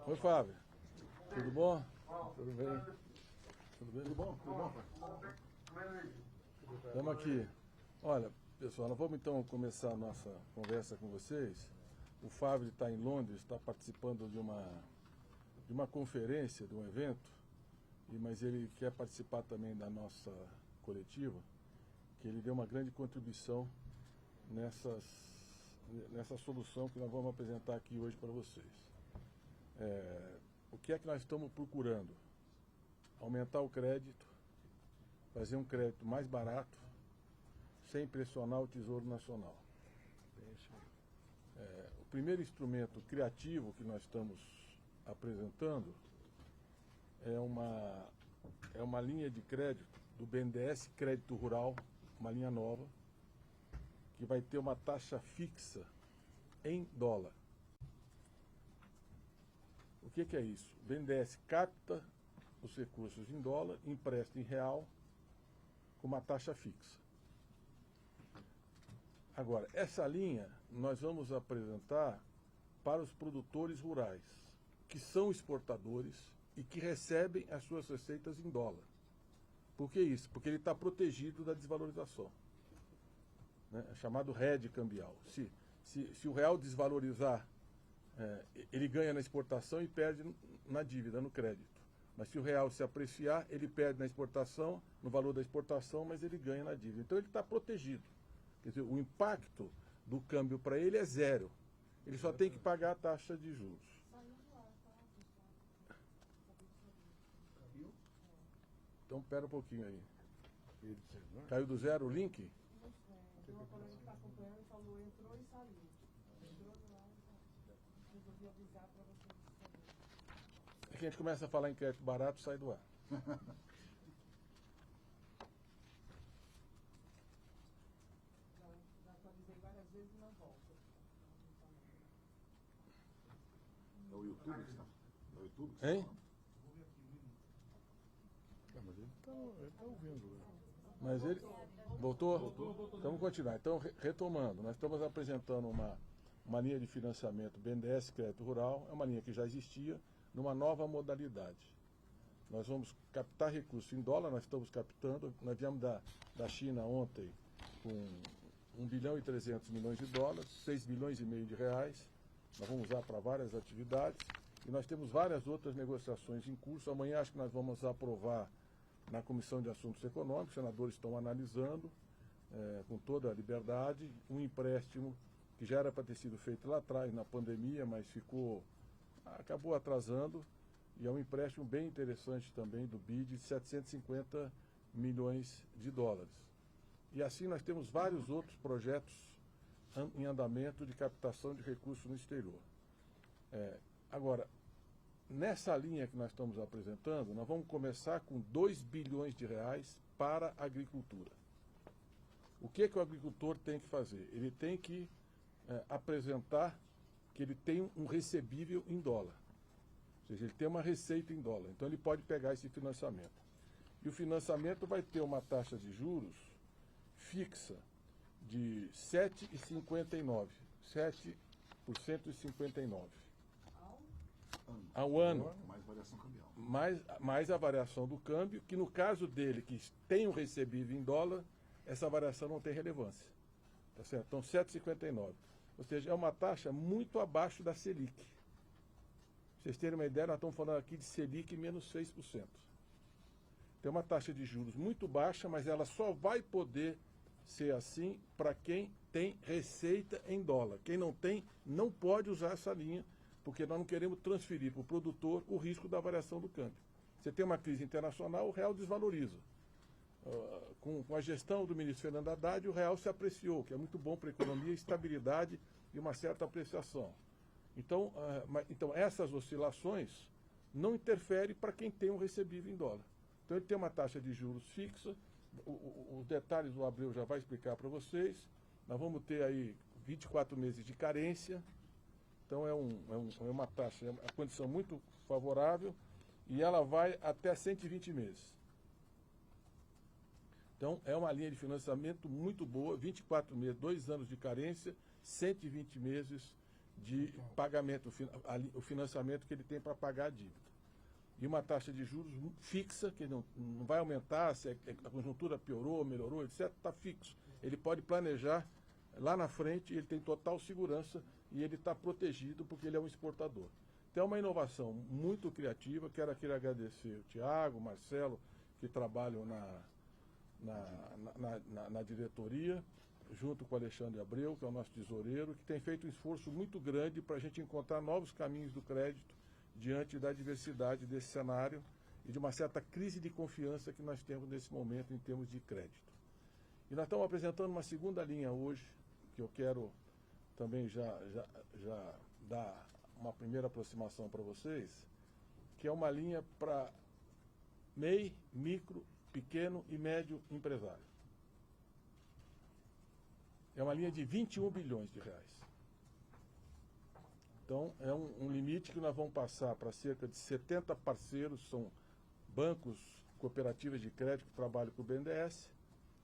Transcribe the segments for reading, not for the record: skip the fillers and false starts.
Oi, Fábio. Tudo bom? Tudo bem? Tudo bem? Tudo bom? Tudo bom, pai? Estamos aqui. Olha, pessoal, nós vamos então começar a nossa conversa com vocês. O Fábio está em Londres, está participando de uma conferência, de um evento, mas ele quer participar também da nossa coletiva, que ele deu uma grande contribuição nessa solução que nós vamos apresentar aqui hoje para vocês. O que é que nós estamos procurando? Aumentar o crédito, fazer um crédito mais barato, sem pressionar o Tesouro Nacional. O primeiro instrumento criativo que nós estamos apresentando é uma linha de crédito do BNDES Crédito Rural, uma linha nova, que vai ter uma taxa fixa em dólar. O que é isso? O BNDES capta os recursos em dólar, empresta em real, com uma taxa fixa. Agora, essa linha nós vamos apresentar para os produtores rurais, que são exportadores e que recebem as suas receitas em dólar. Por que isso? Porque ele está protegido da desvalorização. Né? É chamado hedge cambial. Se o real desvalorizar, ele ganha na exportação e perde na dívida, no crédito. Mas se o real se apreciar, ele perde na exportação, no valor da exportação, mas ele ganha na dívida. Então ele está protegido. Quer dizer, o impacto do câmbio para ele é zero. Ele só tem que pagar a taxa de juros. Então pera um pouquinho aí. Caiu do zero o link? Tem uma colega que está acompanhando e falou, entrou e saiu. Entrou no ar e resolvi avisar para vocês saberem. É que a gente começa a falar em crédito barato, sai do ar. Já atualizei várias vezes e não volta. É o YouTube que está? É o YouTube que Hein? está falando? Mas ele está ouvindo. Né? Mas ele... Voltou? Então vamos continuar. Então, retomando, nós estamos apresentando uma linha de financiamento BNDES Crédito Rural, é uma linha que já existia, numa nova modalidade. Nós vamos captar recursos em dólar, nós estamos captando, nós viemos da China ontem com 1 bilhão e 300 milhões de dólares, 6 bilhões e meio de reais, nós vamos usar para várias atividades, e nós temos várias outras negociações em curso. Amanhã acho que nós vamos aprovar na Comissão de Assuntos Econômicos, os senadores estão analisando, com toda a liberdade, um empréstimo que já era para ter sido feito lá atrás, na pandemia, mas acabou atrasando, e é um empréstimo bem interessante também do BID de 750 milhões de dólares. E assim nós temos vários outros projetos em andamento de captação de recursos no exterior. Agora, nessa linha que nós estamos apresentando, nós vamos começar com 2 bilhões de reais para a agricultura. O que o agricultor tem que fazer? Ele tem que apresentar que ele tem um recebível em dólar. Ou seja, ele tem uma receita em dólar. Então ele pode pegar esse financiamento. E o financiamento vai ter uma taxa de juros fixa de 7,59%. 7,59%. Ao ano. Mais variação cambial. Mais a variação do câmbio, que no caso dele, que tem um recebível em dólar, essa variação não tem relevância. Tá certo? Então, 7,59. Ou seja, é uma taxa muito abaixo da Selic. Pra vocês terem uma ideia, nós estamos falando aqui de Selic menos 6%. Tem uma taxa de juros muito baixa, mas ela só vai poder ser assim para quem tem receita em dólar. Quem não tem, não pode usar essa linha, porque nós não queremos transferir para o produtor o risco da variação do câmbio. Você tem uma crise internacional, o real desvaloriza. Com a gestão do ministro Fernando Haddad, o real se apreciou, que é muito bom para a economia, estabilidade e uma certa apreciação. Então, essas oscilações não interferem para quem tem um recebível em dólar. Então ele tem uma taxa de juros fixa, os detalhes o Abreu já vai explicar para vocês. Nós vamos ter aí 24 meses de carência, então é uma taxa, é uma condição muito favorável, e ela vai até 120 meses. Então é uma linha de financiamento muito boa, 24 meses, 2 anos de carência, 120 meses de pagamento, o financiamento que ele tem para pagar a dívida. E uma taxa de juros fixa, que não vai aumentar, se a conjuntura piorou, melhorou, etc., está fixo. Ele pode planejar lá na frente, ele tem total segurança e ele está protegido porque ele é um exportador. Então é uma inovação muito criativa. Quero aqui agradecer o Tiago, o Marcelo, que trabalham na diretoria, junto com o Alexandre Abreu, que é o nosso tesoureiro, que tem feito um esforço muito grande para a gente encontrar novos caminhos do crédito diante da diversidade desse cenário e de uma certa crise de confiança que nós temos nesse momento em termos de crédito. E nós estamos apresentando uma segunda linha hoje, que eu quero também já dar uma primeira aproximação para vocês, que é uma linha para MEI, micro, pequeno e médio empresário. É uma linha de 21 bilhões de reais. Então, é um limite que nós vamos passar para cerca de 70 parceiros, são bancos, cooperativas de crédito que trabalham com o BNDES.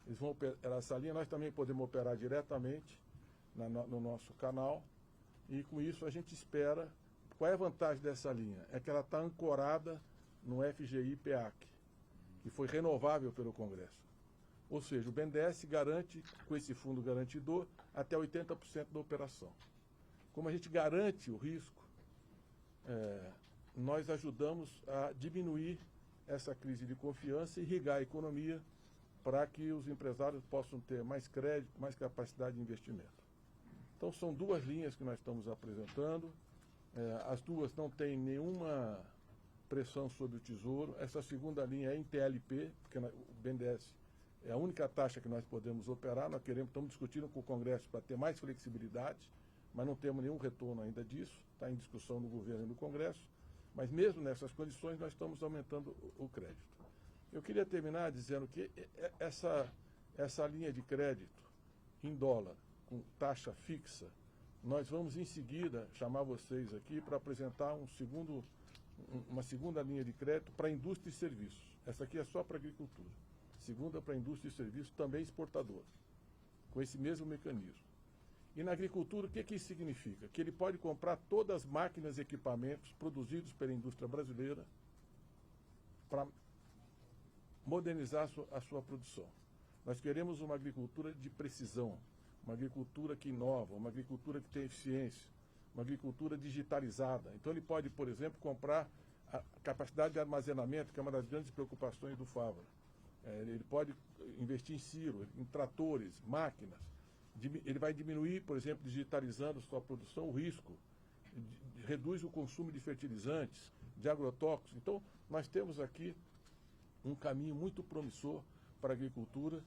Eles vão operar essa linha, nós também podemos operar diretamente no nosso canal. E com isso a gente espera. Qual é a vantagem dessa linha? É que ela está ancorada no FGI-PEAC, que foi renovável pelo Congresso. Ou seja, o BNDES garante, com esse fundo garantidor, até 80% da operação. Como a gente garante o risco, nós ajudamos a diminuir essa crise de confiança e irrigar a economia para que os empresários possam ter mais crédito, mais capacidade de investimento. Então, são duas linhas que nós estamos apresentando. As duas não têm nenhuma pressão sobre o Tesouro. Essa segunda linha é em TLP, porque o BNDES é a única taxa que nós podemos operar. Nós estamos discutindo com o Congresso para ter mais flexibilidade, mas não temos nenhum retorno ainda disso. Está em discussão no governo e no Congresso. Mas mesmo nessas condições, nós estamos aumentando o crédito. Eu queria terminar dizendo que essa linha de crédito em dólar, com taxa fixa, nós vamos em seguida chamar vocês aqui para apresentar uma segunda linha de crédito para indústria e serviços. Essa aqui é só para agricultura. Segunda para indústria e serviços, também exportadora, com esse mesmo mecanismo. E na agricultura, o que isso significa? Que ele pode comprar todas as máquinas e equipamentos produzidos pela indústria brasileira para modernizar a sua produção. Nós queremos uma agricultura de precisão, uma agricultura que inova, uma agricultura que tem eficiência, uma agricultura digitalizada. Então ele pode, por exemplo, comprar a capacidade de armazenamento, que é uma das grandes preocupações do Fávaro. Ele pode investir em Ciro, em tratores, máquinas. Ele vai diminuir, por exemplo, digitalizando sua produção, o risco, reduz o consumo de fertilizantes, de agrotóxicos. Então, nós temos aqui um caminho muito promissor para a agricultura.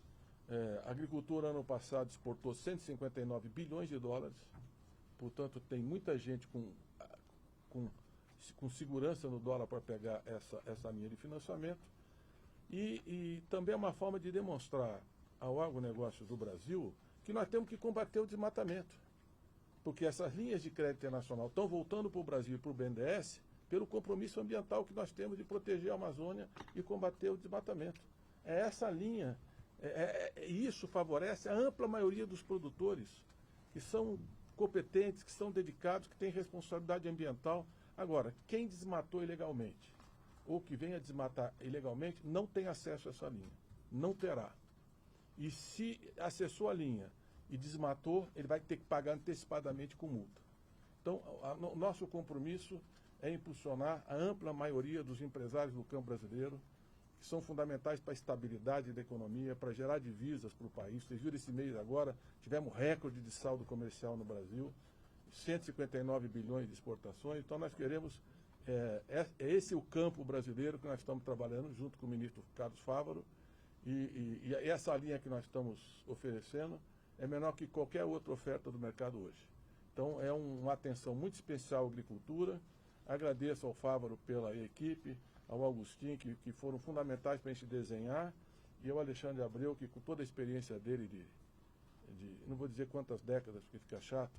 A agricultura, ano passado, exportou 159 bilhões de dólares, portanto, tem muita gente com segurança no dólar para pegar essa linha de financiamento. E também é uma forma de demonstrar ao agronegócio do Brasil que nós temos que combater o desmatamento. Porque essas linhas de crédito internacional estão voltando para o Brasil e para o BNDES pelo compromisso ambiental que nós temos de proteger a Amazônia e combater o desmatamento. É essa linha, isso favorece a ampla maioria dos produtores, que são competentes, que são dedicados, que têm responsabilidade ambiental. Agora, quem desmatou ilegalmente, ou que venha desmatar ilegalmente, não tem acesso a essa linha. Não terá. E se acessou a linha e desmatou, ele vai ter que pagar antecipadamente com multa. Então, o nosso compromisso é impulsionar a ampla maioria dos empresários do campo brasileiro, que são fundamentais para a estabilidade da economia, para gerar divisas para o país. Vocês viram esse mês agora, tivemos recorde de saldo comercial no Brasil, 159 bilhões de exportações. Então, nós queremos... esse é o campo brasileiro que nós estamos trabalhando junto com o ministro Carlos Fávaro. E essa linha que nós estamos oferecendo é menor que qualquer outra oferta do mercado hoje. Então, é uma atenção muito especial à agricultura. Agradeço ao Fávaro pela equipe, ao Agostinho, que foram fundamentais para a gente desenhar, e ao Alexandre Abreu, que com toda a experiência dele não vou dizer quantas décadas, porque fica chato,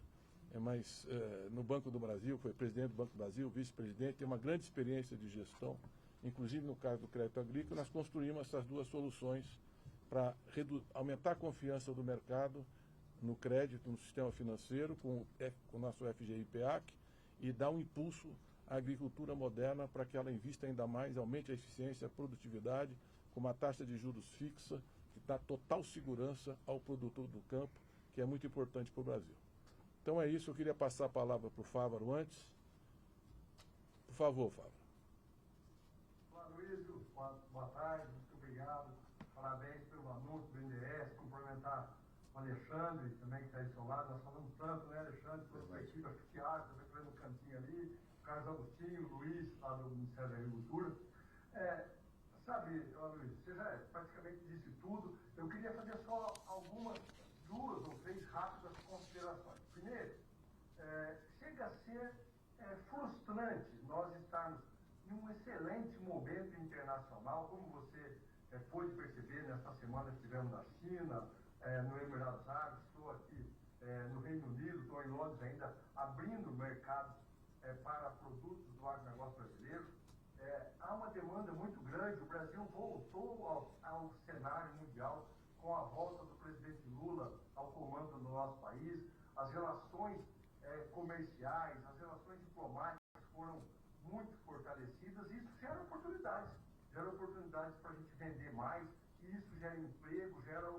mas no Banco do Brasil, foi presidente do Banco do Brasil, vice-presidente, tem uma grande experiência de gestão. Inclusive, no caso do crédito agrícola, nós construímos essas duas soluções para aumentar a confiança do mercado no crédito, no sistema financeiro, com o nosso FGI-PEAC, e dar um impulso à agricultura moderna para que ela invista ainda mais, aumente a eficiência, a produtividade, com uma taxa de juros fixa, que dá total segurança ao produtor do campo, que é muito importante para o Brasil. Então é isso, eu queria passar a palavra para o Fávaro antes. Por favor, Fávaro. Olá, Luísio. Boa tarde, muito obrigado. Parabéns pelo anúncio do BNDES, cumprimentar o Alexandre, também que está aí ao seu lado. Nós falamos tanto, né, Alexandre, toda a equipe, acho que o Thiago, também foi no cantinho ali, o Carlos Agostinho, o Luiz, lá do Ministério da Agricultura. Sabe, Luiz, você já praticamente disse tudo. Eu queria fazer só algumas, 2 ou 3 rápidas considerações. Primeiro, chega a ser frustrante nós estarmos em um excelente momento internacional, como você pôde perceber nesta semana que estivemos na China, no Emirados Árabes, estou aqui no Reino Unido, estou em Londres ainda, abrindo mercados para produtos do agronegócio brasileiro. Há uma demanda muito grande, o Brasil voltou ao cenário mundial com a volta do presidente Lula ao comando do nosso país, as relações comerciais, as relações diplomáticas foram muito fortalecidas e isso gera oportunidades para a gente vender mais, e isso gera emprego, gera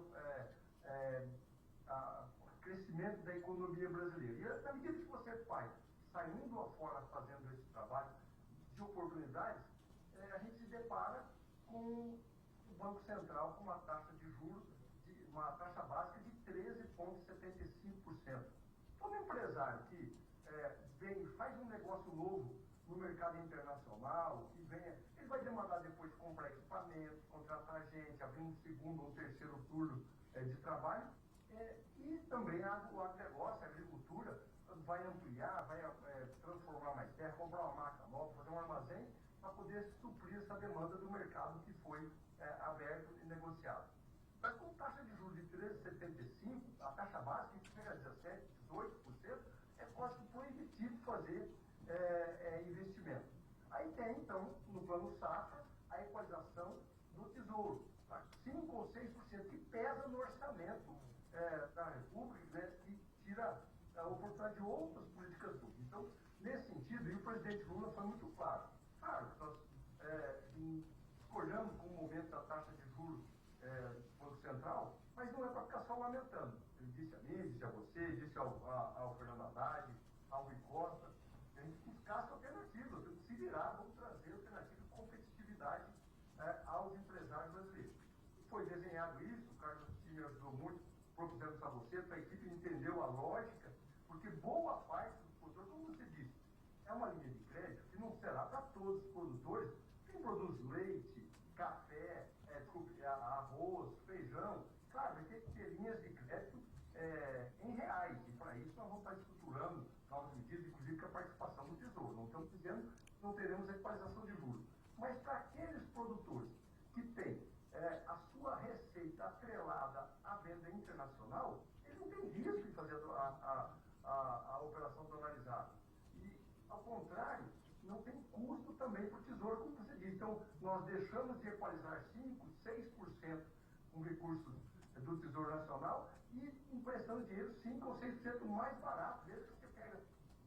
crescimento da economia brasileira. E na medida que você vai saindo afora fazendo esse trabalho de oportunidades, a gente se depara com o Banco Central com uma taxa de juros, uma taxa básica de 13,75%. Todo empresário que faz um negócio novo no mercado internacional, ele vai demandar depois de comprar equipamentos, contratar gente, abrir um segundo ou terceiro turno de trabalho, e também o agronegócio, a agricultura, vai ampliar, vai transformar mais terra, comprar uma máquina nova, fazer um armazém, para poder suprir essa demanda do mercado que foi aberto e negociado. Mas com taxa de juros de 13,75%, a taxa básica que chega a 17%, 18%, é quase proibitivo fazer investimento. Aí tem, então, no plano safra, a equalização do tesouro, tá? 5 ou 6% que pesa no orçamento da República, né, e tira a oportunidade de outras políticas públicas. Então, nesse sentido, e o presidente Lula foi muito claro. Claro que nós discordamos com o momento da taxa de juros do Banco Central, mas não é para ficar só lamentando. Ele disse a mim, disse a você, disse ao Fernando Haddad, ao Rui Costa, que a gente buscasse alternativas, temos que se virar, vamos trazer alternativas de competitividade aos empresários brasileiros. Foi desenhado isso, o Carlos me ajudou muito, propusemos a você, para a equipe entendeu a lógica, porque boa parte dos produtores, como você disse, é uma linha de crédito que não será para todos os produtores. Quem produz leite, café, arroz, feijão, claro, vai ter que ter linhas de crédito em reais, e para isso nós vamos estar estruturando novas medidas, inclusive com a participação do Tesouro. Não estamos dizendo que não teremos equalização de juros. Mas para aqueles produtores que têm a sua receita atrelada à venda internacional, eles não têm risco de fazer a operação dolarizada. E, ao contrário, não tem custo também para o Tesouro, como você disse. Então, nós deixamos de equalizar 5%, 6% com recursos do Tesouro Nacional e emprestando dinheiro 5% ou 6% mais barato, mesmo que você pega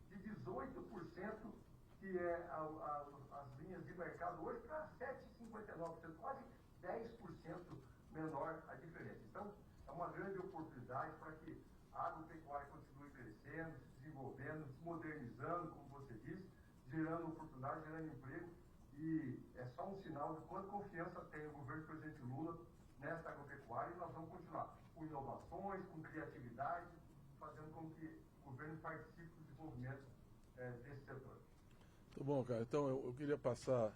de 18%, que é as linhas de mercado hoje, para 7,59%, quase 10% menor a diferença. Então, é uma grande oportunidade para que a agropecuária continue crescendo, se desenvolvendo, se modernizando, como você disse, gerando oportunidade, gerando emprego, e é só um sinal de quanta confiança tem o governo do presidente Lula nesta agropecuária, e nós vamos continuar com inovações, com criatividade, fazendo com que o governo participe do desenvolvimento desse setor. Muito bom, cara. Então eu queria passar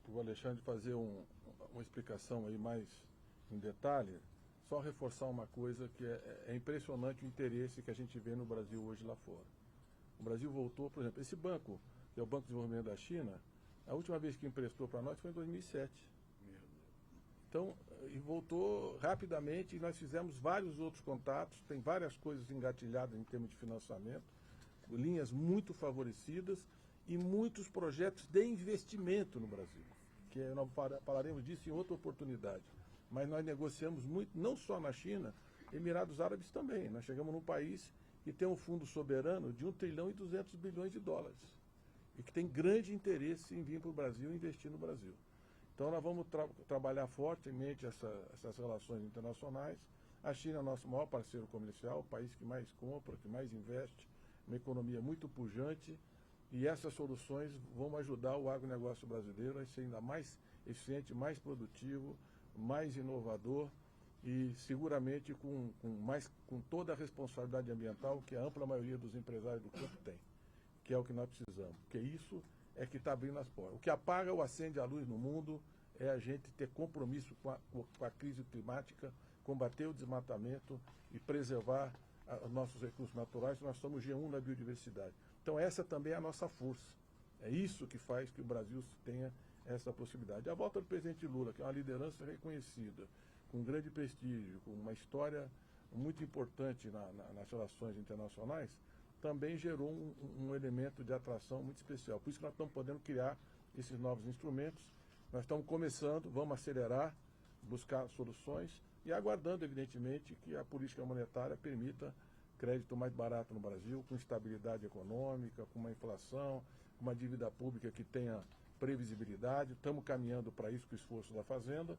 para o Alexandre fazer uma explicação aí mais em detalhe, só reforçar uma coisa que é impressionante o interesse que a gente vê no Brasil hoje lá fora. O Brasil voltou, por exemplo, esse banco, que é o Banco de Desenvolvimento da China, a última vez que emprestou para nós foi em 2007. Então, e voltou rapidamente, e nós fizemos vários outros contatos, tem várias coisas engatilhadas em termos de financiamento, linhas muito favorecidas e muitos projetos de investimento no Brasil, que nós falaremos disso em outra oportunidade. Mas nós negociamos muito, não só na China, Emirados Árabes também. Nós chegamos num país que tem um fundo soberano de 1 trilhão e 200 bilhões de dólares. E que tem grande interesse em vir para o Brasil e investir no Brasil. Então nós vamos trabalhar fortemente essas relações internacionais. A China é o nosso maior parceiro comercial, o país que mais compra, que mais investe, uma economia muito pujante. E essas soluções vão ajudar o agronegócio brasileiro a ser ainda mais eficiente, mais produtivo, mais inovador e seguramente com toda a responsabilidade ambiental que a ampla maioria dos empresários do campo tem, que é o que nós precisamos, porque isso é que está abrindo as portas. O que apaga ou acende a luz no mundo é a gente ter compromisso com a crise climática, combater o desmatamento e preservar os nossos recursos naturais. Nós somos G1 na biodiversidade. Então essa também é a nossa força. É isso que faz que o Brasil tenha essa possibilidade. A volta do presidente Lula, que é uma liderança reconhecida, com grande prestígio, com uma história muito importante nas relações internacionais, também gerou um elemento de atração muito especial. Por isso que nós estamos podendo criar esses novos instrumentos. Nós estamos começando, vamos acelerar, buscar soluções e aguardando, evidentemente, que a política monetária permita crédito mais barato no Brasil, com estabilidade econômica, com uma inflação, com uma dívida pública que tenha previsibilidade. Estamos caminhando para isso com o esforço da Fazenda,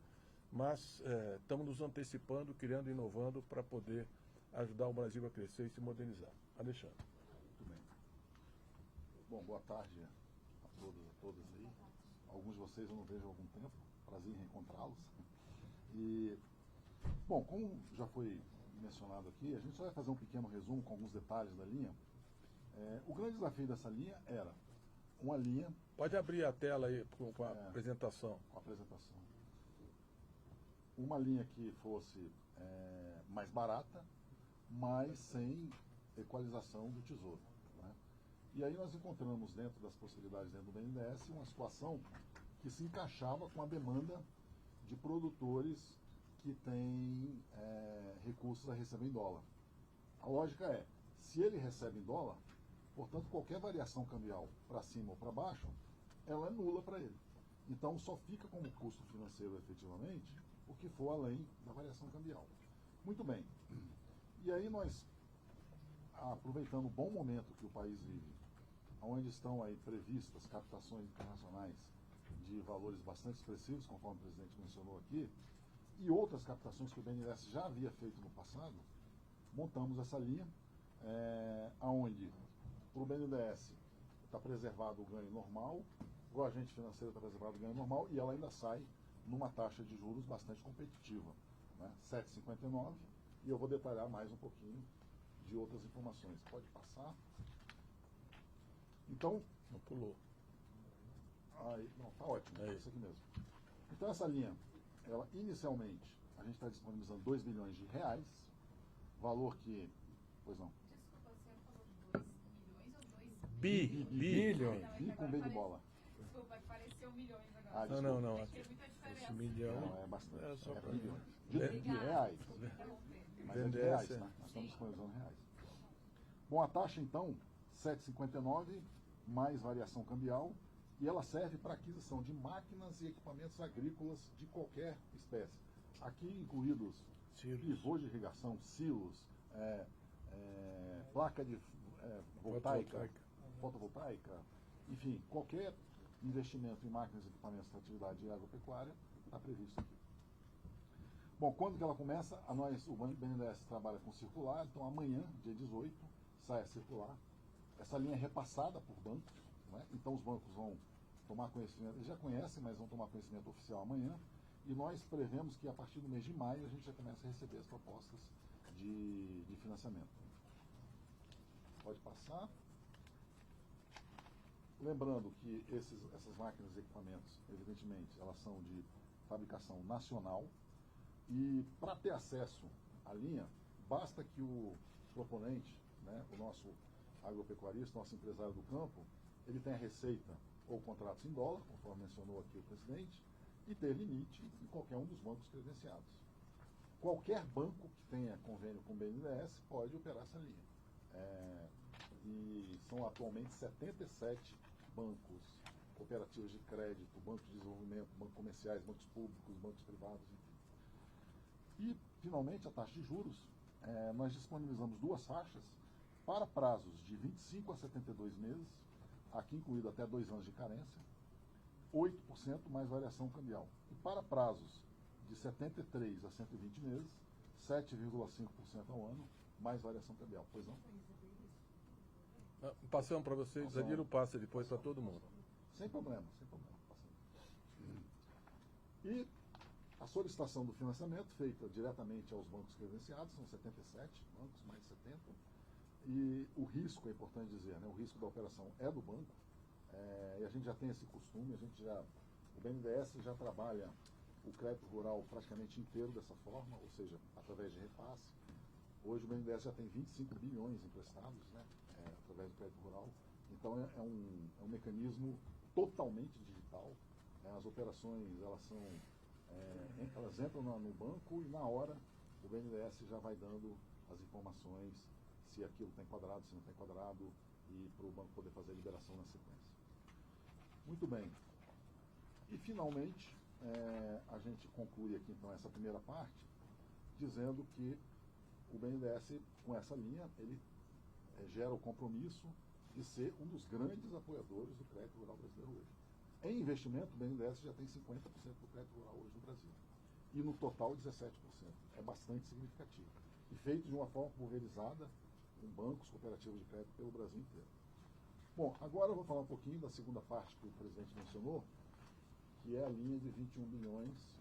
mas estamos nos antecipando, criando e inovando para poder ajudar o Brasil a crescer e se modernizar. Alexandre. Muito bem. Bom, boa tarde a todos e a todas aí. Alguns de vocês eu não vejo há algum tempo. Prazer em reencontrá-los. E, bom, como já foi mencionado aqui, a gente só vai fazer um pequeno resumo com alguns detalhes da linha. O grande desafio dessa linha era uma linha... Pode abrir a tela aí com a apresentação. Com a apresentação. Uma linha que fosse mais barata, mas sem equalização do Tesouro. Né? E aí nós encontramos dentro das possibilidades dentro do BNDES uma situação que se encaixava com a demanda de produtores que têm recursos a receber em dólar. A lógica é, se ele recebe em dólar, portanto qualquer variação cambial para cima ou para baixo, ela é nula para ele. Então só fica como custo financeiro efetivamente o que for além da variação cambial. Muito bem. E aí nós, aproveitando o bom momento que o país vive, onde estão aí previstas captações internacionais de valores bastante expressivos, conforme o presidente mencionou aqui, e outras captações que o BNDES já havia feito no passado, montamos essa linha, onde para o BNDES está preservado o ganho normal, o agente financeiro está preservado o ganho normal, e ela ainda sai numa taxa de juros bastante competitiva, né? 7,59, e eu vou detalhar mais um pouquinho de outras informações. Pode passar. Então... Não pulou. Aí, não, tá ótimo, é isso aqui mesmo. Então essa linha, ela inicialmente, a gente está disponibilizando 2 bilhões de reais, valor que... Pois não. Desculpa, você falou 2 milhões ou 2 Bilhões. Bi com B de bola. Desculpa, pareceu milhões agora. Ah, Não. Tem muita diferença. Esse milhão. Não, é bastante. É só pra- bilhões. De reais. Mas é de BNDES, reais, né? Nós estamos disponibilizando reais. Bom, a taxa então, 7,59, mais variação cambial, e ela serve para aquisição de máquinas e equipamentos agrícolas de qualquer espécie. Aqui incluídos pivôs de irrigação, silos, placa de fotovoltaica, enfim, qualquer investimento em máquinas e equipamentos da atividade agropecuária está previsto aqui. Bom, quando que ela começa? O BNDES trabalha com circular, então amanhã, dia 18, sai a circular. Essa linha é repassada por bancos, né? Então os bancos vão tomar conhecimento, eles já conhecem, mas vão tomar conhecimento oficial amanhã, e nós prevemos que a partir do mês de maio a gente já começa a receber as propostas de financiamento. Pode passar. Lembrando que essas máquinas e equipamentos, evidentemente, elas são de fabricação nacional, e para ter acesso à linha, basta que o proponente, né, o nosso agropecuarista, nosso empresário do campo, ele tenha receita ou contratos em dólar, conforme mencionou aqui o presidente, e ter limite em qualquer um dos bancos credenciados. Qualquer banco que tenha convênio com o BNDES pode operar essa linha. E são atualmente 77 bancos, cooperativas de crédito, bancos de desenvolvimento, bancos comerciais, bancos públicos, bancos privados, enfim. E, finalmente, a taxa de juros, nós disponibilizamos 2 faixas para prazos de 25 a 72 meses, aqui incluído até 2 anos de carência, 8% mais variação cambial. E para prazos de 73 a 120 meses, 7,5% ao ano, mais variação cambial. Pois não? Passamos para vocês, Danilo passa depois para todo mundo. Sem problema, sem problema. E a solicitação do financiamento feita diretamente aos bancos credenciados, são 77 bancos, mais de 70. E o risco, é importante dizer, né, o risco da operação é do banco, e a gente já tem esse costume, o BNDES já trabalha o crédito rural praticamente inteiro dessa forma, ou seja, através de repasse. Hoje o BNDES já tem 25 bilhões emprestados, né, através do crédito rural. Então é um mecanismo totalmente digital. As operações elas entram no banco e na hora o BNDES já vai dando as informações se aquilo está enquadrado, se não está enquadrado, e para o banco poder fazer a liberação na sequência. Muito bem. E finalmente a gente conclui aqui então essa primeira parte dizendo que o BNDES, com essa linha, ele gera o compromisso de ser um dos grandes apoiadores do crédito rural brasileiro hoje. Em investimento, o BNDES já tem 50% do crédito rural hoje no Brasil. E no total, 17%. É bastante significativo. E feito de uma forma pulverizada, com bancos, cooperativas de crédito pelo Brasil inteiro. Bom, agora eu vou falar um pouquinho da segunda parte que o presidente mencionou, que é a linha de 21 bilhões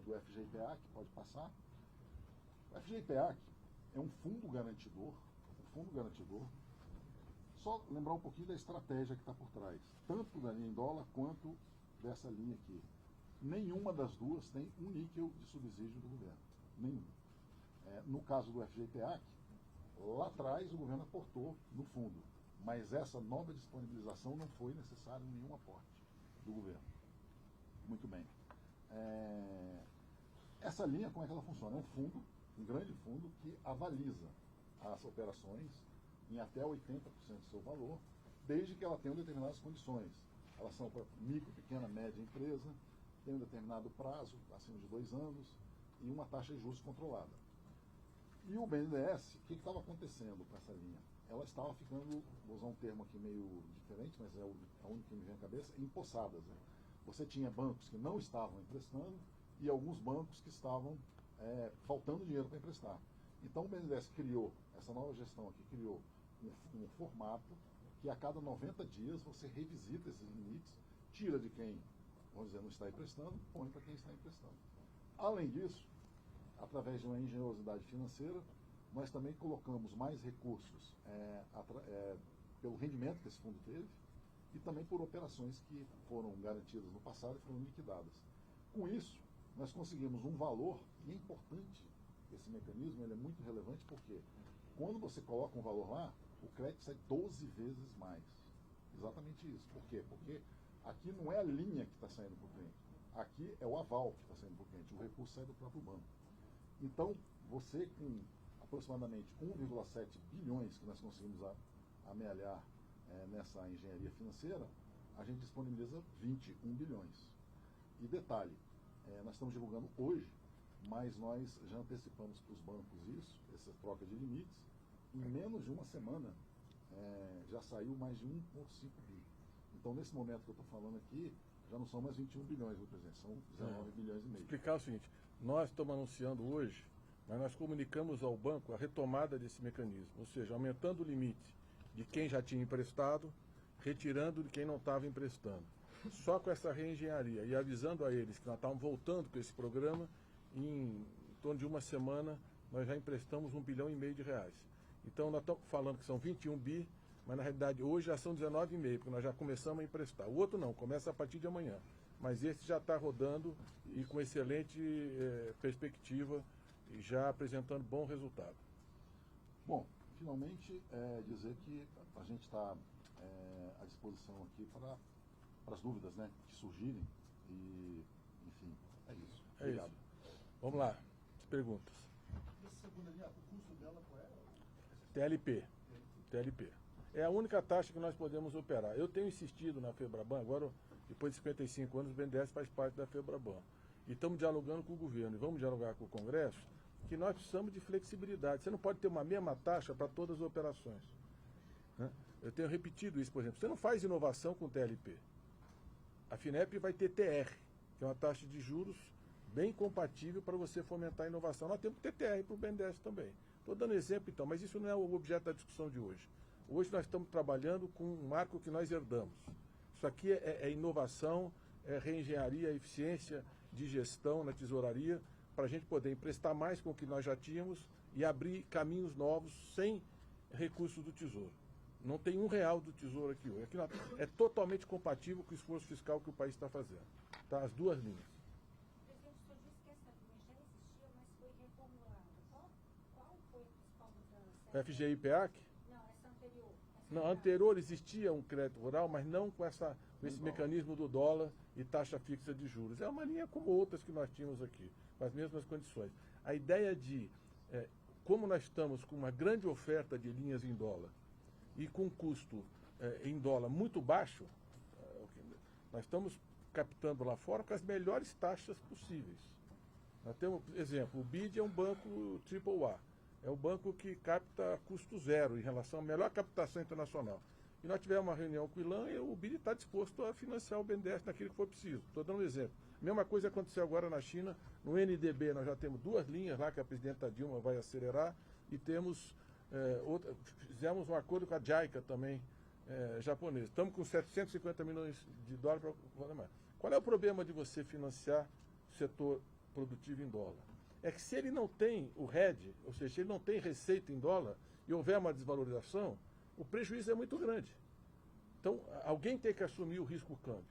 do FGIPEAC, pode passar. O FGIPEAC é um fundo garantidor, só lembrar um pouquinho da estratégia que está por trás, tanto da linha em dólar quanto dessa linha aqui. Nenhuma das duas tem um níquel de subsídio do governo. Nenhum. No caso do FGIPEAC, lá atrás o governo aportou no fundo, mas essa nova disponibilização não foi necessário nenhum aporte do governo. Muito bem. Essa linha, como é que ela funciona? É um fundo, um grande fundo, que avaliza as operações em até 80% do seu valor, desde que ela tenha determinadas condições. Elas são para micro, pequena, média empresa, tem um determinado prazo, acima de 2 anos, e uma taxa de juros controlada. E o BNDES, o que estava acontecendo com essa linha? Ela estava ficando, vou usar um termo aqui meio diferente, mas é o único que me vem à cabeça, empossadas. Né? Você tinha bancos que não estavam emprestando e alguns bancos que estavam faltando dinheiro para emprestar. Então o BNDES criou, essa nova gestão aqui criou um formato que a cada 90 dias você revisita esses limites, tira de quem, vamos dizer, não está emprestando, põe para quem está emprestando. Além disso, através de uma engenhosidade financeira, nós também colocamos mais recursos pelo rendimento que esse fundo teve e também por operações que foram garantidas no passado e foram liquidadas. Com isso, nós conseguimos um valor, e é importante esse mecanismo, ele é muito relevante porque quando você coloca um valor lá, o crédito sai 12 vezes mais. Exatamente isso. Por quê? Porque aqui não é a linha que está saindo para o cliente. Aqui é o aval que está saindo para o cliente. O recurso sai do próprio banco. Então, você com aproximadamente 1,7 bilhões que nós conseguimos amealhar nessa engenharia financeira, a gente disponibiliza 21 bilhões. E detalhe, nós estamos divulgando hoje, mas nós já antecipamos para os bancos isso, essa troca de limites. Em menos de uma semana, já saiu mais de 1,5 bi. Então, nesse momento que eu estou falando aqui, já não são mais 21 bilhões, viu, presidente? São 19 bilhões e meio. Explicar o seguinte, nós estamos anunciando hoje, mas nós comunicamos ao banco a retomada desse mecanismo, ou seja, aumentando o limite de quem já tinha emprestado, retirando de quem não estava emprestando. Só com essa reengenharia e avisando a eles que nós estávamos voltando com esse programa, em torno de uma semana nós já emprestamos 1,5 bilhão de reais. Então nós estamos falando que são 21 bi, mas na realidade hoje já são 19,5, porque nós já começamos a emprestar. O outro não, começa a partir de amanhã. Mas esse já está rodando e com excelente perspectiva e já apresentando bom resultado. Bom, finalmente dizer que a gente está à disposição aqui para as dúvidas, né, que surgirem e, enfim, é isso. Obrigado. Isso. Vamos lá, as perguntas. Essa segunda linha, o custo dela qual é? TLP. É a única taxa que nós podemos operar. Eu tenho insistido na FEBRABAN, agora, depois de 55 anos, o BNDES faz parte da FEBRABAN. E estamos dialogando com o governo, e vamos dialogar com o Congresso, que nós precisamos de flexibilidade. Você não pode ter uma mesma taxa para todas as operações. Né? Eu tenho repetido isso, por exemplo. Você não faz inovação com TLP. A FINEP vai ter TR, que é uma taxa de juros bem compatível para você fomentar a inovação. Nós temos que ter TR para o BNDES também. Estou dando exemplo, então, mas isso não é o objeto da discussão de hoje. Hoje nós estamos trabalhando com um marco que nós herdamos. Isso aqui é inovação, é reengenharia, eficiência de gestão na tesouraria, para a gente poder emprestar mais com o que nós já tínhamos e abrir caminhos novos sem recursos do Tesouro. Não tem R$1 do Tesouro aqui hoje. Aqui é totalmente compatível com o esforço fiscal que o país está fazendo. Tá? As duas linhas. Presidente, o senhor disse que essa linha já existia, mas foi reformulada. Qual foi a principal mudança? FGI PEAC? Não, essa anterior. Não, anterior existia um crédito rural, mas não com esse mecanismo do dólar e taxa fixa de juros. É uma linha como outras que nós tínhamos aqui, com as mesmas condições. A ideia de, como nós estamos com uma grande oferta de linhas em dólar e com custo em dólar muito baixo, nós estamos captando lá fora com as melhores taxas possíveis. Nós temos, exemplo, o BID é um banco AAA. É o banco que capta custo zero em relação à melhor captação internacional. E nós tivemos uma reunião com o ILAN e o BID está disposto a financiar o BNDES naquilo que for preciso. Estou dando um exemplo. Mesma coisa aconteceu agora na China. No NDB nós já temos 2 linhas lá que a presidenta Dilma vai acelerar e temos fizemos um acordo com a JICA também, japonesa. Estamos com 750 milhões de dólares para mais. Qual é o problema de você financiar o setor produtivo em dólar? É que se ele não tem o hedge, ou seja, se ele não tem receita em dólar e houver uma desvalorização, o prejuízo é muito grande. Então, alguém tem que assumir o risco câmbio.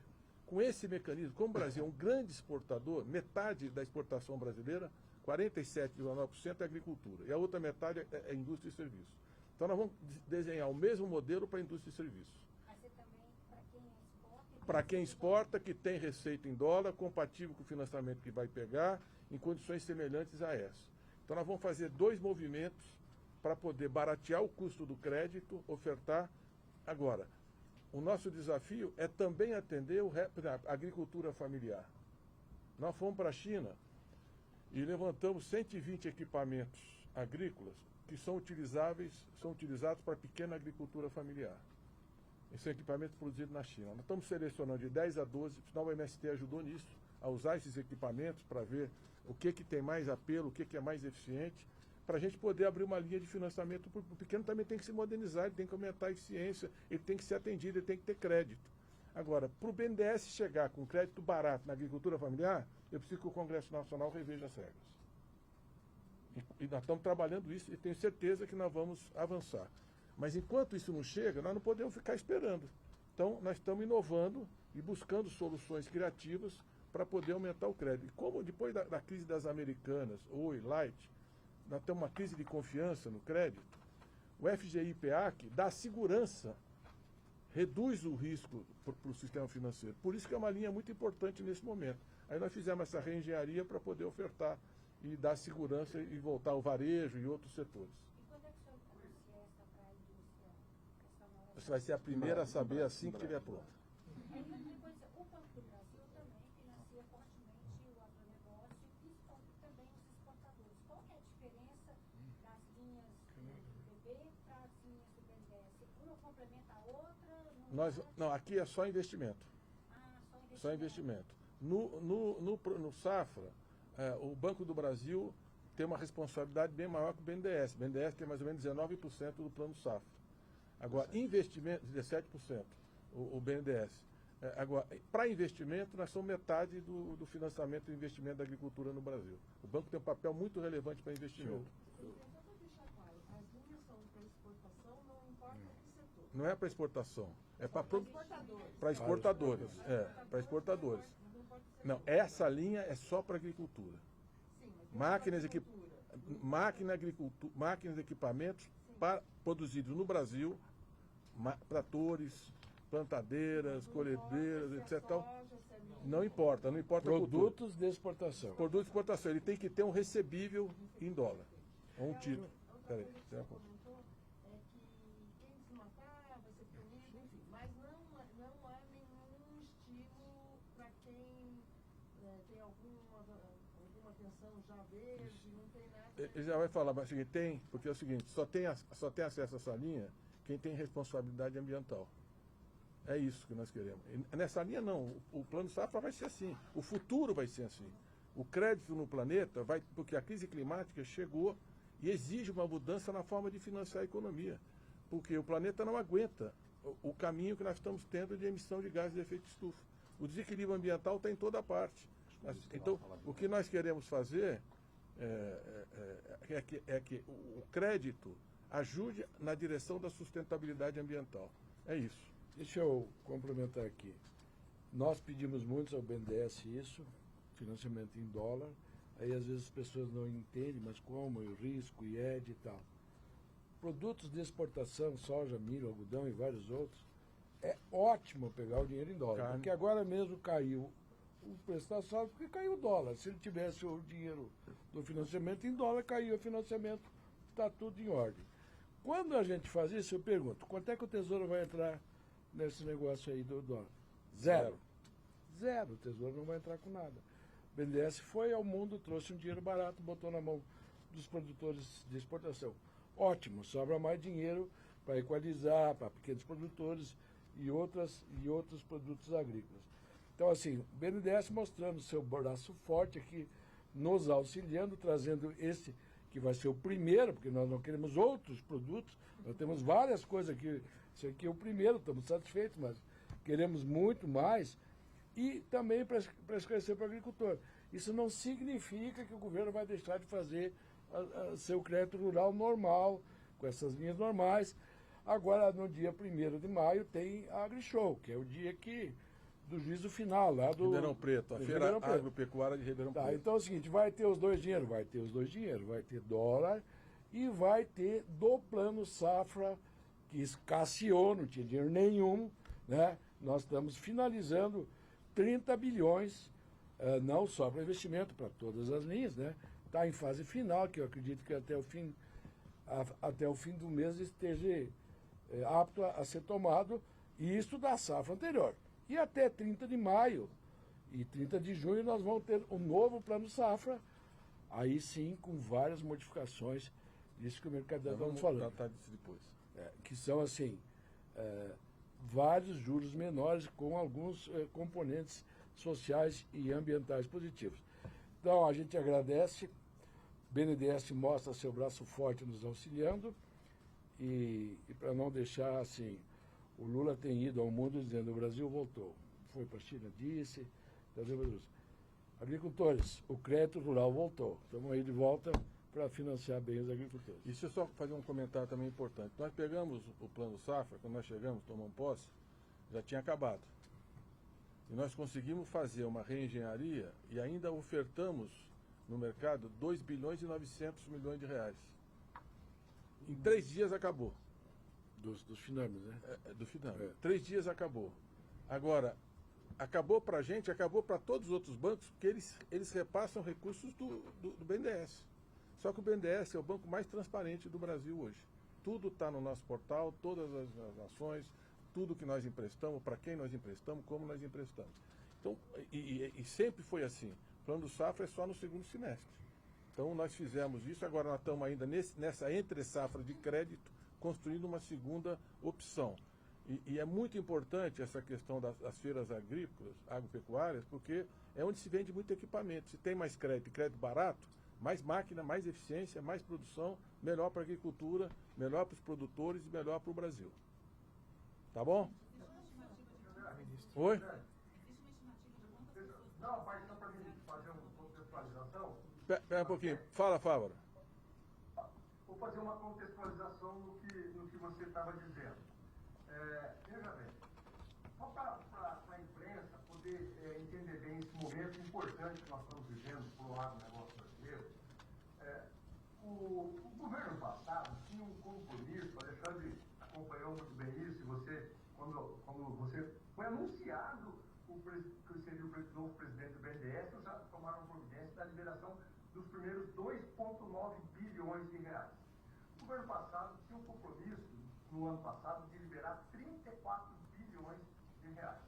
Com esse mecanismo, como o Brasil é um grande exportador, metade da exportação brasileira, 47,9% é agricultura, e a outra metade é indústria e serviços. Então, nós vamos desenhar o mesmo modelo para a indústria e serviços. Mas você também, para quem exporta... Para quem exporta, que tem receita em dólar, compatível com o financiamento que vai pegar, em condições semelhantes a essa. Então, nós vamos fazer 2 movimentos para poder baratear o custo do crédito, ofertar. Agora, o nosso desafio é também atender a agricultura familiar. Nós fomos para a China e levantamos 120 equipamentos agrícolas que são utilizados para a pequena agricultura familiar. Esses são equipamentos produzidos na China. Nós estamos selecionando de 10 a 12, afinal o MST ajudou nisso, a usar esses equipamentos para ver o que tem mais apelo, o que é mais eficiente, para a gente poder abrir uma linha de financiamento. O pequeno também tem que se modernizar, ele tem que aumentar a eficiência, ele tem que ser atendido, ele tem que ter crédito. Agora, para o BNDES chegar com crédito barato na agricultura familiar, eu preciso que o Congresso Nacional reveja as regras. E nós estamos trabalhando isso e tenho certeza que nós vamos avançar. Mas enquanto isso não chega, nós não podemos ficar esperando. Então, nós estamos inovando e buscando soluções criativas para poder aumentar o crédito. E como depois da crise das Americanas, Oi, Light, nós temos uma crise de confiança no crédito, o FGI PEAC dá segurança, reduz o risco para o sistema financeiro. Por isso que é uma linha muito importante nesse momento. Aí nós fizemos essa reengenharia para poder ofertar e dar segurança e voltar ao varejo e outros setores. E quando é que o senhor anuncia essa para a indústria? Essa nova... Você vai ser a primeira a saber assim que estiver pronta. E outra coisa, o Banco do Brasil também financia fortemente o agronegócio e também os exportadores. Qual que é a diferença das linhas do BB para as linhas do BNDES? Uma complementa a outra? Não, aqui é só investimento. Ah, Só investimento. No Safra, o Banco do Brasil tem uma responsabilidade bem maior que o BNDES. O BNDES tem mais ou menos 19% do plano Safra. Agora, investimento, 17%, o BNDES. Agora, para investimento, nós somos metade do financiamento e investimento da agricultura no Brasil. O banco tem um papel muito relevante para investimento. Só para deixar claro, as linhas são para exportação, não importa que setor. Não é para exportação, é para Exportadores. exportadores. Para exportadores. Mas não importa que setor. Não, essa linha é só para agricultura. Sim, mas Máquinas, agricultura. máquinas e equipamentos produzidos no Brasil, tratores, plantadeiras, colhedeiras, etc. Não importa a cultura. Produtos de exportação. Produto de exportação, ele tem que ter um recebível em dólar. Ou um título. Peraí, Você comentou é que quem desmatar vai ser punido, enfim, mas não há nenhum estímulo para quem tem algum uma atenção já verde, não tem nada. Ele já vai falar, mas é o seguinte, tem, porque é o seguinte, só tem acesso a essa linha quem tem responsabilidade ambiental. É isso que nós queremos. E nessa linha não, o plano safra vai ser assim, o futuro vai ser assim. O crédito no planeta vai, porque a crise climática chegou e exige uma mudança na forma de financiar a economia. Porque o planeta não aguenta o caminho que nós estamos tendo de emissão de gases de efeito de estufa. O desequilíbrio ambiental está em toda parte. Então, o que nós queremos fazer é que o crédito ajude na direção da sustentabilidade ambiental. É isso. Deixa eu complementar aqui. Nós pedimos muito ao BNDES isso, financiamento em dólar. Aí às vezes as pessoas não entendem, mas como, o risco, IED e tal. Produtos de exportação, soja, milho, algodão e vários outros, é ótimo pegar o dinheiro em dólar. Carne. Porque agora mesmo caiu o preço da soja, porque caiu o dólar. Se ele tivesse o dinheiro do financiamento em dólar, caiu o financiamento, está tudo em ordem. Quando a gente faz isso, eu pergunto, quanto é que o Tesouro vai entrar nesse negócio aí do dólar? Zero. Zero. O Tesouro não vai entrar com nada. O BNDES foi ao mundo, trouxe um dinheiro barato, botou na mão dos produtores de exportação. Ótimo, sobra mais dinheiro para equalizar, para pequenos produtores e outros produtos agrícolas. Então, assim, o BNDES mostrando seu braço forte aqui, nos auxiliando, trazendo esse que vai ser o primeiro, porque nós não queremos outros produtos, nós temos várias coisas aqui, esse aqui é o primeiro, estamos satisfeitos, mas queremos muito mais, e também para esclarecer para o agricultor. Isso não significa que o governo vai deixar de fazer seu crédito rural normal, com essas linhas normais. Agora, no dia 1º de maio, tem a AgriShow, que é o dia do juízo final, lá do Ribeirão Preto, a Feira Agropecuária de Ribeirão Preto. Então é o seguinte, vai ter os dois dinheiros, vai ter dólar e vai ter do plano safra, que escasseou, não tinha dinheiro nenhum, né? Nós estamos finalizando 30 bilhões, não só para investimento, para todas as linhas, né? Está em fase final, que eu acredito que até o fim do mês esteja apto a ser tomado, e isso da safra anterior. E até 30 de maio e 30 de junho nós vamos ter um novo plano safra, aí sim com várias modificações, isso que o mercado está falando. Tratar disso depois. Que são assim, vários juros menores com alguns componentes sociais e ambientais positivos. Então a gente agradece, o BNDES mostra seu braço forte nos auxiliando, e para não deixar assim, o Lula tem ido ao mundo dizendo o Brasil voltou. Foi para a China, disse. Agricultores, o crédito rural voltou. Estamos aí de volta para financiar bem os agricultores. E deixa eu só fazer um comentário também importante. Nós pegamos o plano safra, quando nós chegamos, tomamos posse, já tinha acabado. E nós conseguimos fazer uma reengenharia e ainda ofertamos no mercado 2 bilhões e 900 milhões de reais. Em 3 dias acabou. Dos finames, né? Do Finame. 3 dias acabou. Agora, acabou para a gente, acabou para todos os outros bancos, porque eles repassam recursos do BNDES. Só que o BNDES é o banco mais transparente do Brasil hoje. Tudo está no nosso portal, todas as ações, tudo que nós emprestamos, para quem nós emprestamos, como nós emprestamos. Então, e sempre foi assim. O plano do safra é só no segundo semestre. Então, nós fizemos isso, agora nós estamos ainda nessa entre-safra de crédito, construindo uma segunda opção. E é muito importante essa questão das feiras agrícolas, agropecuárias, porque é onde se vende muito equipamento. Se tem mais crédito e crédito barato, mais máquina, mais eficiência, mais produção, melhor para a agricultura, melhor para os produtores e melhor para o Brasil. Tá bom? Oi? Não, mas só para a gente fazer uma contextualização. Espera um pouquinho. Fala, Fávaro. Vou fazer uma contextualização no que você estava dizendo. Veja bem, só para a imprensa poder entender bem esse momento importante que nós estamos vivendo para o agronegócio brasileiro, o governo passado tinha um compromisso, o Alexandre acompanhou muito bem isso, e você, quando você foi anunciado que seria o novo presidente do BNDES, já tomaram providência da liberação dos primeiros 2,9 bilhões de reais. O governo passado tinha um compromisso, no ano passado, de liberar 34 bilhões de reais.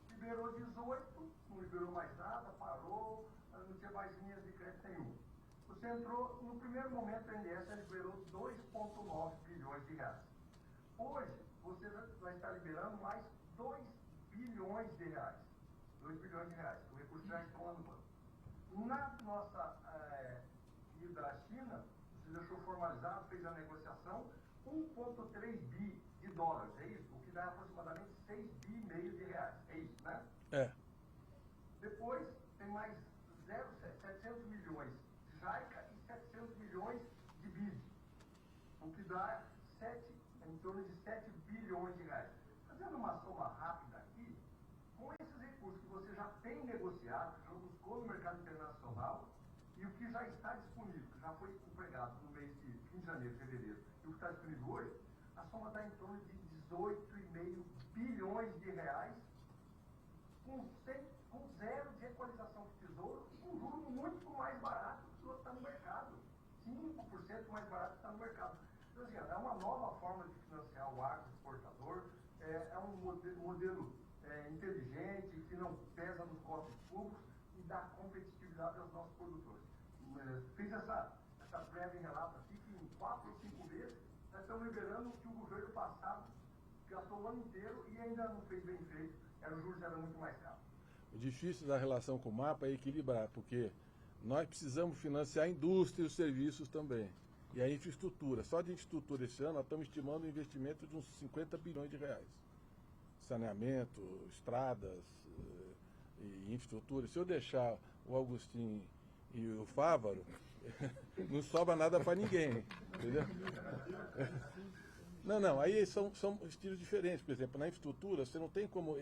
Liberou 18, não liberou mais nada, parou, não tinha mais linhas de crédito nenhuma. Você entrou, no primeiro momento, o BNDES liberou 2,9 bilhões de reais. Hoje, você vai estar liberando mais 2 bilhões de reais. 2 bilhões de reais. O recurso já está lá no banco. Na nossa ida à China, você deixou formalizado, fez a negociação, 1,3 bi de dólares, é isso? O que dá aproximadamente 6 bi e meio de reais. É isso, né? É. Depois, tem mais 700 milhões de JICA e 700 milhões de BID, o que dá em torno de 7 bilhões de reais. Fazendo uma soma rápida aqui, com esses recursos que você já tem negociado, já buscou no mercado internacional, e o que já está disponível, que já foi empregado no mês de fim de janeiro, fevereiro, e o que está disponível hoje, a soma está em torno de 18,5 bilhões de reais, com zero de equalização do tesouro, com juros muito mais barato que o que está no mercado. 5% mais barato que está no mercado. Então, assim, é uma nova forma de financiar o agroexportador, é um modelo inteligente, que não pesa nos cofres públicos e dá competitividade aos nossos produtores. Fiz essa breve relato aqui, que em 4 ou 5 meses nós estamos liberando o que o governo passado gastou o ano inteiro e ainda não fez bem feito, os juros eram muito mais caros. O difícil da relação com o MAPA é equilibrar, porque nós precisamos financiar a indústria e os serviços também. E a infraestrutura. Só de infraestrutura esse ano nós estamos estimando um investimento de uns 50 bilhões de reais. Saneamento, estradas e infraestrutura. Se eu deixar o Agostinho e o Fávaro, não sobra nada para ninguém. Entendeu? Não, aí são estilos diferentes. Por exemplo, na infraestrutura você não tem como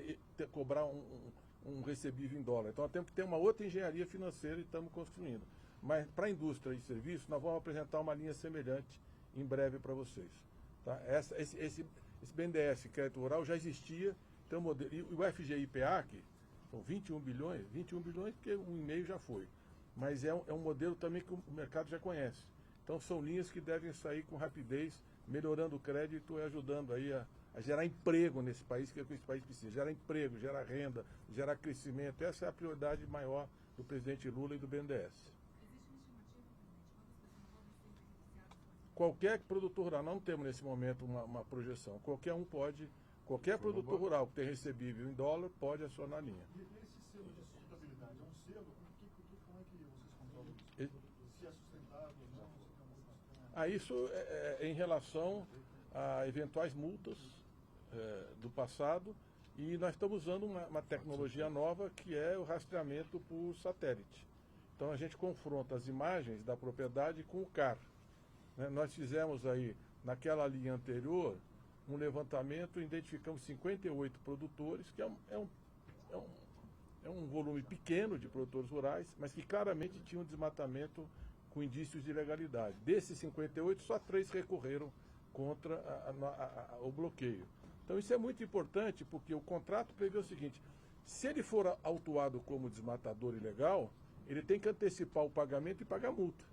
cobrar um recebível em dólar. Então nós temos que ter uma outra engenharia financeira e estamos construindo. Mas para a indústria e serviço, nós vamos apresentar uma linha semelhante em breve para vocês. Tá? Esse BNDES crédito rural já existia, então, e o FGI-PA, que são 21 bilhões porque 1,5 já foi. Mas é um modelo também que o mercado já conhece. Então são linhas que devem sair com rapidez, melhorando o crédito e ajudando aí a gerar emprego nesse país, que é o que esse país precisa. Gerar emprego, gerar renda, gerar crescimento. Essa é a prioridade maior do presidente Lula e do BNDES. Qualquer produtor rural, não temos nesse momento uma projeção, qualquer produtor rural que tem recebível em dólar pode acionar a linha. E esse selo de sustentabilidade é um selo? Como é que vocês controlam isso? Se é sustentável ou não? Isso é em relação a eventuais multas do passado, e nós estamos usando uma tecnologia nova que é o rastreamento por satélite. Então a gente confronta as imagens da propriedade com o CAR. Nós fizemos aí, naquela linha anterior, um levantamento, identificamos 58 produtores, que é um volume pequeno de produtores rurais, mas que claramente tinham desmatamento com indícios de ilegalidade. Desses 58, só 3 recorreram contra o bloqueio. Então isso é muito importante, porque o contrato prevê o seguinte: se ele for autuado como desmatador ilegal, ele tem que antecipar o pagamento e pagar multa.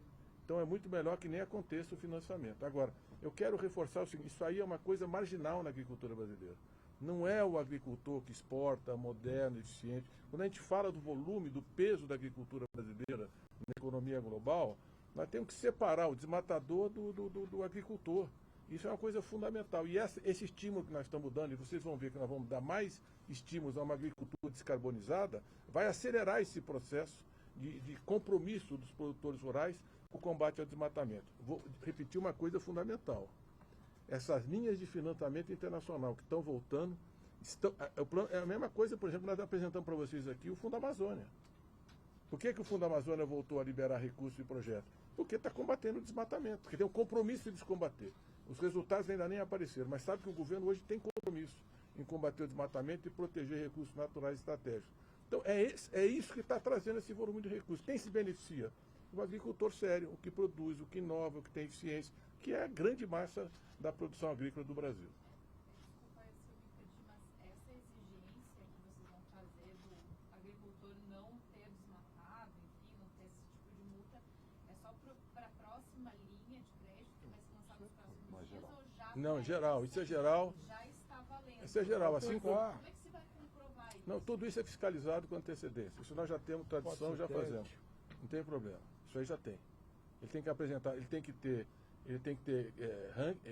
Então é muito melhor que nem aconteça o financiamento. Agora, eu quero reforçar o seguinte: isso aí é uma coisa marginal na agricultura brasileira. Não é o agricultor que exporta, moderno, eficiente. Quando a gente fala do volume, do peso da agricultura brasileira na economia global, nós temos que separar o desmatador do agricultor. Isso é uma coisa fundamental. E esse estímulo que nós estamos dando, e vocês vão ver que nós vamos dar mais estímulos a uma agricultura descarbonizada, vai acelerar esse processo de compromisso dos produtores rurais com o combate ao desmatamento. Vou repetir uma coisa fundamental. Essas linhas de financiamento internacional que estão voltando, é a mesma coisa, por exemplo, nós apresentamos para vocês aqui o Fundo Amazônia. Por que o Fundo Amazônia voltou a liberar recursos e projetos? Porque está combatendo o desmatamento, porque tem um compromisso de combater. Os resultados ainda nem apareceram, mas sabe que o governo hoje tem compromisso em combater o desmatamento e proteger recursos naturais estratégicos. Então é isso que está trazendo esse volume de recursos. Quem se beneficia? O agricultor sério, o que produz, o que inova, o que tem eficiência, que é a grande massa da produção agrícola do Brasil. Desculpa se eu me perdi, mas essa exigência que vocês vão fazer do agricultor não ter desmatado, enfim, não ter esse tipo de multa, é só para a próxima linha de crédito que vai ser lançada nos próximos dias, ou já... Não, geral, isso é geral. Já está valendo. Isso é geral, assim como... Como é que se vai comprovar isso? Não, tudo isso é fiscalizado com antecedência. Isso nós já temos tradição, já fazemos. Não tem problema. Isso aí já tem. Ele tem que apresentar, ele tem que ter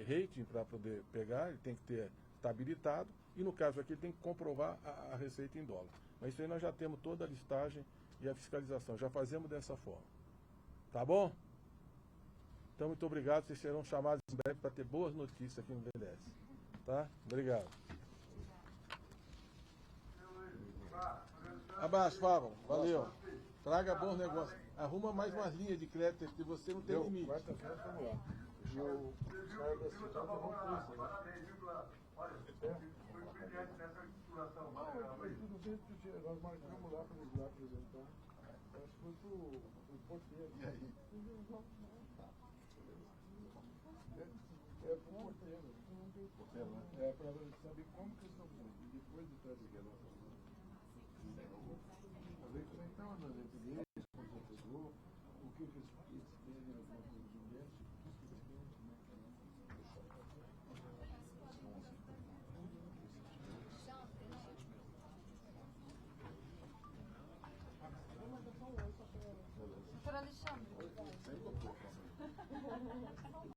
rating para poder pegar, ele tem que ter estar habilitado, e no caso aqui ele tem que comprovar a receita em dólar. Mas isso aí nós já temos toda a listagem e a fiscalização, já fazemos dessa forma. Tá bom? Então, muito obrigado, vocês serão chamados em breve para ter boas notícias aqui no BNDES. Tá? Obrigado. Abraço, Fábio. Valeu. Traga bons negócios. Arruma mais umas linhas de crédito, que você não tem limite. Quarta-feira, vamos lá. E o cara da cidade não custa, né? Olha, foi brilhante nessa estruturação. Não, tudo bem, nós marcamos lá para eles lá apresentar. Acho que foi pro porteiro. E aí? É pro porteiro. Porteiro, né? É para saber como que eles estão fazendo. E depois de trazer aquela para ver como é que estava nas entrevistas, como você pegou, o que eles